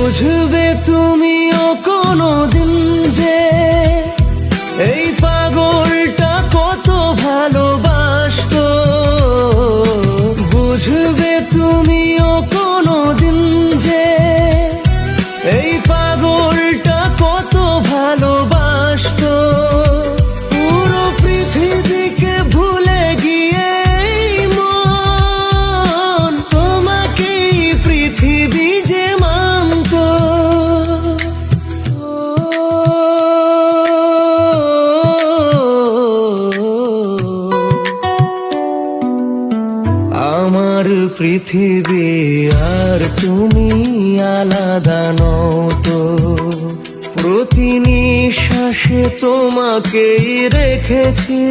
বুঝবে তুমিও কোনোদিন যে এই পাগলটা কত ভালোবাসতো। বুঝবে তুমিও কোনোদিন যে এই পাগলটা কত ভালোবাসতো। পুরো পৃথিবীকে ভুলে গিয়ে মন তোমাকেই পৃথিবী যে মানতো। আমার পৃথিবী আর তুমি আলাদা নও তো। প্রতি নিঃশ্বাসে তোমাকেই রেখেছি।